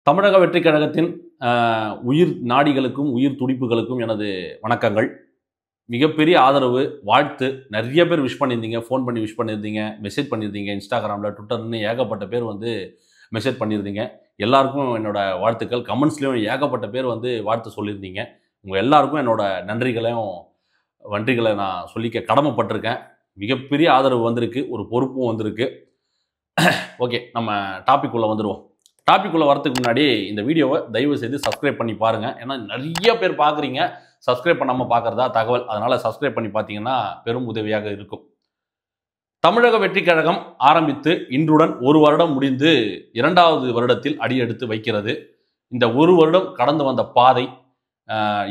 தமிழக வெற்றிக் கழகத்தின் உயிர் நாடிகளுக்கும் உயிர் துடிப்புகளுக்கும் எனது வணக்கங்கள். மிகப்பெரிய ஆதரவு, வாழ்த்து. நிறைய பேர் விஷ் பண்ணியிருந்தீங்க, ஃபோன் பண்ணி விஷ் பண்ணியிருந்தீங்க, மெசேஜ் பண்ணியிருந்தீங்க, இன்ஸ்டாகிராமில், ட்விட்டர்னு ஏகப்பட்ட பேர் மெசேஜ் பண்ணியிருந்தீங்க. எல்லாருக்கும் என்னோட வாழ்த்துக்கள். கமெண்ட்ஸ்லேயும் ஏகப்பட்ட பேர் வாழ்த்து சொல்லியிருந்தீங்க. உங்கள் எல்லாருக்கும் என்னோட நன்றிகளை நான் சொல்லிக்க கடமைப்பட்டிருக்கேன். மிகப்பெரிய ஆதரவு வந்திருக்கு, ஒரு பொறுப்பும் வந்திருக்கு. ஓகே, நம்ம டாபிக் உள்ள வந்துடுவோம். டாபிக் உள்ள வரதுக்கு முன்னாடி இந்த வீடியோவை தயவு செய்து சப்ஸ்கிரைப் பண்ணி பாருங்கள். ஏன்னா நிறைய பேர் பார்க்குறீங்க, சப்ஸ்கிரைப் பண்ணாமல் பார்க்குறதா தகவல். அதனால் சப்ஸ்கிரைப் பண்ணி பார்த்தீங்கன்னா பெரும் உதவியாக இருக்கும். தமிழக வெற்றிக் கழகம் ஆரம்பித்து இன்றுடன் ஒரு வருடம் முடிந்து 2வது வருடத்தில் அடியெடுத்து வைக்கிறது. இந்த ஒரு வருடம் கடந்து வந்த பாதை,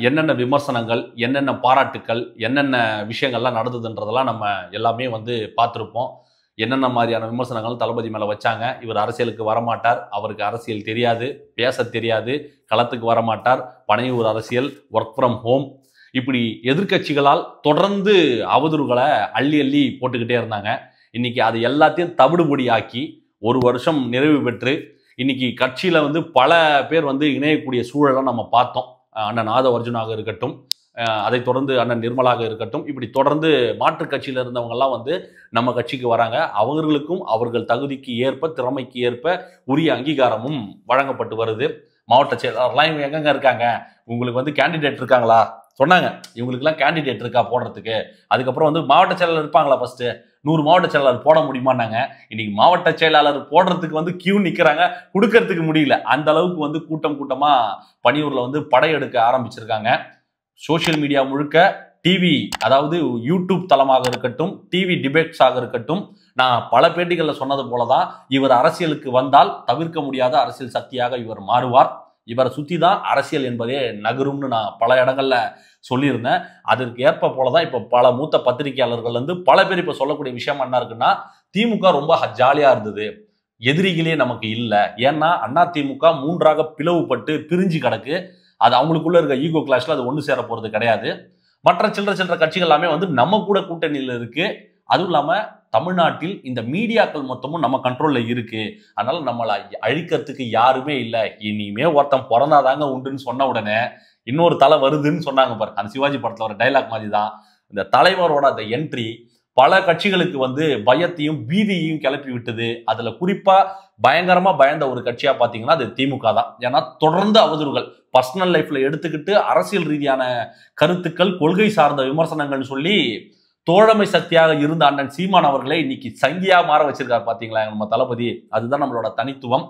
என்னென்ன விமர்சனங்கள், என்னென்ன பாராட்டுக்கள், என்னென்ன விஷயங்கள்லாம் நடந்ததுன்றதெல்லாம் நம்ம எல்லாமே பார்த்துருப்போம். என்னென்ன மாதிரியான விமர்சனங்கள் தளபதி மேலே வச்சாங்க. இவர் அரசியலுக்கு வரமாட்டார், அவருக்கு அரசியல் தெரியாது, பேச தெரியாது, களத்துக்கு வரமாட்டார், பனையூர் அரசியல், ஒர்க் ஃப்ரம் ஹோம், இப்படி எதிர்க்கட்சிகளால் தொடர்ந்து அவதூறுகளை அள்ளி அள்ளி போட்டுக்கிட்டே இருந்தாங்க. இன்னைக்கு அது எல்லாத்தையும் தவிடுபொடி ஆக்கி ஒரு வருஷம் நிறைவு பெற்று இன்னைக்கு கட்சியில் பல பேர் இணையக்கூடிய சூழலை நம்ம பார்த்தோம். அண்ணன் ஆதவர்ஜுனாக இருக்கட்டும், அதை தொடர்ந்து அண்ணன் நிர்மலாக இருக்கட்டும், இப்படி தொடர்ந்து மாற்றுக் கட்சியில் இருந்தவங்கெல்லாம் நம்ம கட்சிக்கு வராங்க. அவர்களுக்கும் அவர்கள் தகுதிக்கு ஏற்ப, திறமைக்கு ஏற்ப உரிய அங்கீகாரமும் வழங்கப்பட்டு வருது. மாவட்ட செயலாளர்லாம் இவங்க எங்கெங்க இருக்காங்க, உங்களுக்கு கேண்டிடேட் இருக்காங்களா சொன்னாங்க. இவங்களுக்குலாம் கேண்டிடேட் இருக்கா போடுறதுக்கு? அதுக்கப்புறம் மாவட்ட செயலாளர் இருப்பாங்களா? ஃபர்ஸ்ட்டு 100 மாவட்ட செயலாளர் போட முடியுமான்னாங்க. இன்னைக்கு மாவட்ட செயலாளர் போடுறதுக்கு கியூ நிற்கிறாங்க, கொடுக்கறதுக்கு முடியல. அந்த அளவுக்கு கூட்டமா பணியூர்ல படையெடுக்க ஆரம்பிச்சிருக்காங்க. சோசியல் மீடியா முழுக்க டிவி, அதாவது யூடியூப் தளமாக இருக்கட்டும், டிவி டிபேட்ஸாக இருக்கட்டும், நான் பல பேட்டிகளில் சொன்னது போலதான், இவர் அரசியலுக்கு வந்தால் தவிர்க்க முடியாத அரசியல் சக்தியாக இவர் மாறுவார். இவரை சுற்றி தான் அரசியல் என்பதே நகரும்னு நான் பல இடங்கள்ல சொல்லியிருந்தேன். அதற்கு ஏற்ப போலதான் இப்போ பல மூத்த பத்திரிகையாளர்கள் பல பேர் இப்போ சொல்லக்கூடிய விஷயம் என்ன இருக்குன்னா, திமுக ரொம்ப ஜாலியா இருந்தது, எதிரிகளே நமக்கு இல்லை. ஏன்னா அதிமுக 3ஆக பிளவுபட்டு பிரிஞ்சு கிடக்கு. அது அவங்களுக்குள்ள இருக்க ஈகோ கிளாஷ்ல அது ஒன்று சேர போறது கிடையாது. மற்ற சில்லற கட்சிகள் எல்லாமே நம்ம கூட கூட்டணியில் இருக்கு. அதுவும் இல்லாம தமிழ்நாட்டில் இந்த மீடியாக்கள் மொத்தமும் நம்ம கண்ட்ரோல்ல இருக்கு. அதனால நம்மளை அழிக்கிறதுக்கு யாருமே இல்லை. இனிமே ஒருத்தன் பிறந்தாதாங்க உண்டுன்னு சொன்ன உடனே இன்னொரு தலை வருதுன்னு சொன்னாங்க பாரு. அந்த சிவாஜி படத்துல ஒரு டைலாக் மாதிரி தான் இந்த தலைவரோட அந்த என்ட்ரி பல கட்சிகளுக்கு பயத்தையும் பீதியையும் கிளப்பி விட்டது. அதுல குறிப்பா பயங்கரமா பயந்த ஒரு கட்சியா பாத்தீங்கன்னா அது திமுக தான். ஏன்னா தொடர்ந்து அவதூறுகள், பர்சனல் லைஃப்ல எடுத்துக்கிட்டு அரசியல் ரீதியான கருத்துக்கள், கொள்கை சார்ந்த விமர்சனங்கள்னு சொல்லி தோழமை சக்தியாக இருந்த அண்ணன் சீமான் அவர்களை இன்னைக்கு சங்கியா மாற வச்சிருக்காரு. பாத்தீங்களா நம்ம தளபதி? அதுதான் நம்மளோட தனித்துவம்.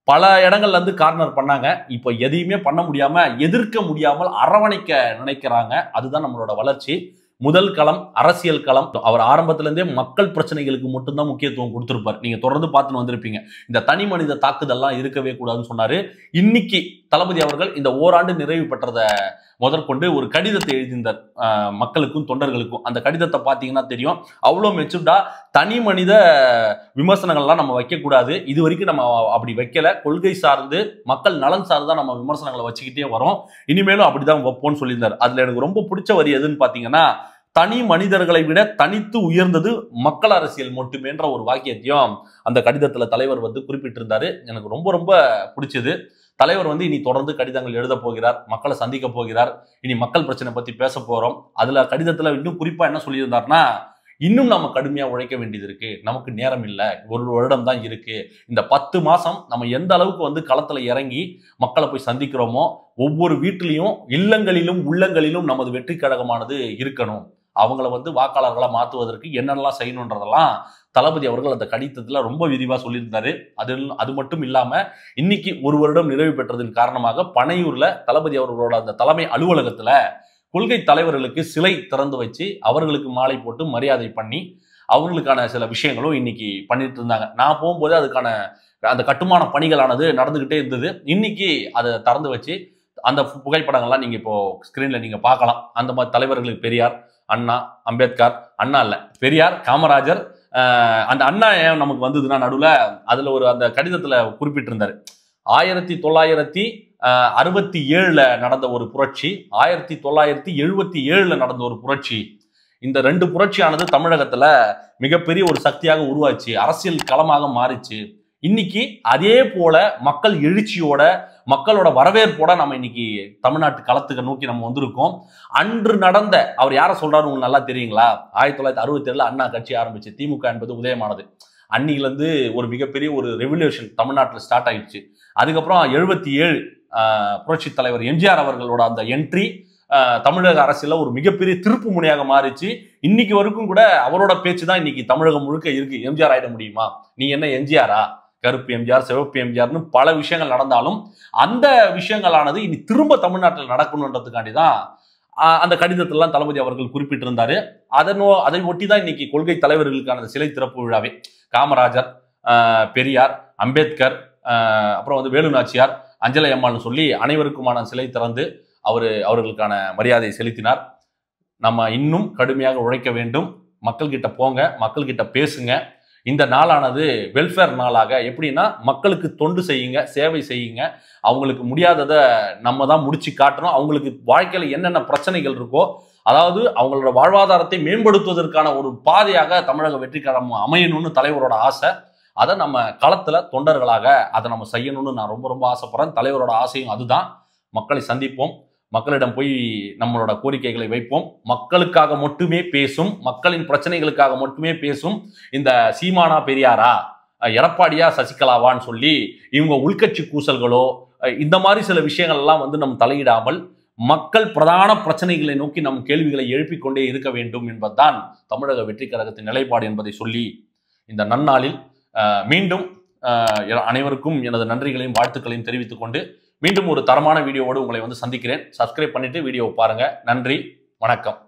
பல இடங்கள்ல கார்னர் பண்ணாங்க. இப்போ எதையுமே பண்ண முடியாம, எதிர்க்க முடியாமல் அரவணைக்க நினைக்கிறாங்க. அதுதான் நம்மளோட வளர்ச்சி. முதல் களம் அரசியல் களம். அவர் ஆரம்பத்திலிருந்தே மக்கள் பிரச்சனைகளுக்கு மட்டும்தான் முக்கியத்துவம் கொடுத்திருப்பார். நீங்க தொடர்ந்து பார்த்துன்னு வந்திருப்பீங்க. இந்த தனி மனித தாக்குதல்லாம் இருக்கவே கூடாதுன்னு சொன்னாரு. இன்னைக்கு தளபதி அவர்கள் இந்த ஓராண்டு நிறைவு பெற்றதை முதற்கொண்டு ஒரு கடிதத்தை எழுதியிருந்தார் மக்களுக்கும் தொண்டர்களுக்கும். அந்த கடிதத்தை பார்த்தீங்கன்னா தெரியும். அவ்வளோ மெச்சூர்டா தனி மனித விமர்சனங்கள்லாம் நம்ம வைக்கக்கூடாது, இது வரைக்கும் நம்ம அப்படி வைக்கல, கொள்கை சார்ந்து மக்கள் நலன் சார்ந்து தான் நம்ம விமர்சனங்களை வச்சுக்கிட்டே வரோம், இனிமேலும் அப்படிதான் வைப்போம்னு சொல்லியிருந்தார். அதுல எனக்கு ரொம்ப பிடிச்ச வரி எதுன்னு பார்த்தீங்கன்னா, தனி மனிதர்களை விட தனித்து உயர்ந்தது மக்கள் அரசியல் மட்டுமேன்ற ஒரு வாக்கியத்தையும் அந்த கடிதத்துல தலைவர் குறிப்பிட்டிருந்தாரு. எனக்கு ரொம்ப ரொம்ப பிடிச்சது. தலைவர் இனி தொடர்ந்து கடிதங்கள் எழுத போகிறார், மக்களை சந்திக்க போகிறார். இனி மக்கள் பிரச்சனை பத்தி பேச போறோம். அதுல கடிதத்துல இன்னும் குறிப்பா என்ன சொல்லியிருந்தாருன்னா, இன்னும் நம்ம கடுமையா உழைக்க வேண்டியது இருக்கு, நமக்கு நேரம் இல்லை, ஒரு வருடம் தான் இருக்கு. இந்த 10 மாசம் நம்ம எந்த அளவுக்கு களத்துல இறங்கி மக்களை போய் சந்திக்கிறோமோ, ஒவ்வொரு வீட்டிலையும், இல்லங்களிலும், உள்ளங்களிலும் நமது வெற்றி கழகமானது இருக்கணும். அவங்கள வாக்காளர்களா மாற்றுவதற்கு என்னெல்லாம் செய்யணுன்றதெல்லாம் தளபதி அவர்கள் அந்த கடிதத்துல ரொம்ப விரிவா சொல்லியிருந்தாரு. அது மட்டும் இல்லாம இன்னைக்கு ஒரு வருடம் நிறைவு பெற்றதன் காரணமாக பனையூர்ல தளபதி அவர்களோட அந்த தலைமை அலுவலகத்துல கொள்கை தலைவர்களுக்கு சிலை திறந்து வச்சு அவர்களுக்கு மாலை போட்டு மரியாதை பண்ணி அவங்களுக்கான சில விஷயங்களும் இன்னைக்கு பண்ணிட்டு இருந்தாங்க. நான் போகும்போது அதுக்கான அந்த கட்டுமான பணிகளானது நடந்துகிட்டே இருந்தது. இன்னைக்கு அதை திறந்து வச்சு அந்த புகைப்படங்கள்லாம் நீங்க இப்போ ஸ்கிரீன்ல நீங்க பார்க்கலாம். அந்த மாதிரி தலைவர்களுக்கு பெரியார், அண்ணா, அம்பேத்கர், அண்ணா இல்ல பெரியார், காமராஜர், அந்த அண்ணா ஏன் நமக்கு வந்ததுன்னா நடுவில் அதுல ஒரு அந்த கடிதத்துல குறிப்பிட்டிருந்தாரு. 1967 நடந்த ஒரு புரட்சி, 1977 நடந்த ஒரு புரட்சி, இந்த 2 புரட்சியானது தமிழகத்துல மிகப்பெரிய ஒரு சக்தியாக உருவாச்சு, அரசியல் களமாக மாறிச்சு. இன்னைக்கு அதே போல மக்கள் எழுச்சியோட மக்களோட வரவேற்போட நம்ம இன்னைக்கு தமிழ்நாட்டு களத்துக்கு நோக்கி நம்ம வந்திருக்கோம். அன்று நடந்த அவர் யாரை சொல்றாரு உங்களுக்கு நல்லா தெரியுங்களா? 1967 அண்ணா கட்சி ஆரம்பிச்சு திமுக என்பது உதயமானது. அன்னிலிருந்து ஒரு மிகப்பெரிய ஒரு ரெவல்யூஷன் தமிழ்நாட்டில் ஸ்டார்ட் ஆயிடுச்சு. அதுக்கப்புறம் 77 புரட்சி தலைவர் எம்ஜிஆர் அவர்களோட அந்த என்ட்ரி தமிழக அரசியல ஒரு மிகப்பெரிய திருப்பு முனையாக மாறிச்சு. இன்னைக்கு வரைக்கும் கூட அவரோட பேச்சு தான் இன்னைக்கு தமிழகம் முழுக்க இருக்கு. எம்ஜிஆர் ஆயிட முடியுமா, நீ என்ன எம்ஜிஆரா, கருப்பு எம்ஜிஆர் சிவப்பு எம்ஜிஆர்னு பல விஷயங்கள் நடந்தாலும் அந்த விஷயங்களானது இனி திரும்ப தமிழ்நாட்டில் நடக்கணுன்றதுக்காண்டி தான் அந்த கடிதத்திலாம் தளபதி அவர்கள் குறிப்பிட்டிருந்தாரு. அதை ஒட்டி தான் இன்னைக்கு கொள்கை தலைவர்களுக்கான சிலை திறப்பு விழாவே. காமராஜர், பெரியார், அம்பேத்கர், அப்புறம் வந்து வேலு நாச்சியார், அஞ்சலை அம்மாள்னு சொல்லி அனைவருக்குமான சிலை திறந்து அவர்களுக்கான மரியாதையை செலுத்தினார். நம்ம இன்னும் கடுமையாக உழைக்க வேண்டும். மக்கள்கிட்ட போங்க, மக்கள்கிட்ட பேசுங்க. இந்த நாளானது வெல்ஃபேர் நாளாக, எப்படின்னா மக்களுக்கு தொண்டு செய்யுங்க, சேவை செய்யுங்க. அவங்களுக்கு முடியாததை நம்ம தான் முடிச்சு காட்டணும். அவங்களுக்கு வாழ்க்கையில் என்னென்ன பிரச்சனைகள் இருக்கோ, அதாவது அவங்களோட வாழ்வாதாரத்தை மேம்படுத்துவதற்கான ஒரு பாதையாக தமிழக வெற்றி கழகம் அமையணும்னு தலைவரோட ஆசை. அதை நம்ம களத்துல தொண்டர்களாக அதை நம்ம செய்யணும்னு நான் ரொம்ப ரொம்ப ஆசைப்படுறேன். தலைவரோட ஆசையும் அதுதான். மக்களை சந்திப்போம், மக்களிடம் போய் நம்மளோட கோரிக்கைகளை வைப்போம். மக்களுக்காக மட்டுமே பேசும், மக்களின் பிரச்சனைகளுக்காக மட்டுமே பேசும் இந்த சீமானா பெரியாரா, எடப்பாடியா சசிகலாவான்னு சொல்லி இவங்க உள்கட்சி கூசல்களோ இந்த மாதிரி சில விஷயங்கள் எல்லாம் வந்து நம்ம தலையிடாமல் மக்கள் பிரதான பிரச்சனைகளை நோக்கி நம் கேள்விகளை எழுப்பிக் கொண்டே இருக்க வேண்டும் என்பதுதான் தமிழக வெற்றி கழகத்தின் நிலைப்பாடு என்பதை சொல்லி இந்த நன்னாளில் மீண்டும் அனைவருக்கும் எனது நன்றிகளையும் வாழ்த்துக்களையும் தெரிவித்துக் கொண்டு மீண்டும் ஒரு தரமான வீடியோவோடு உங்களை வந்து சந்திக்கிறேன். சப்ஸ்கிரைப் பண்ணிட்டு வீடியோவை பாருங்க. நன்றி, வணக்கம்.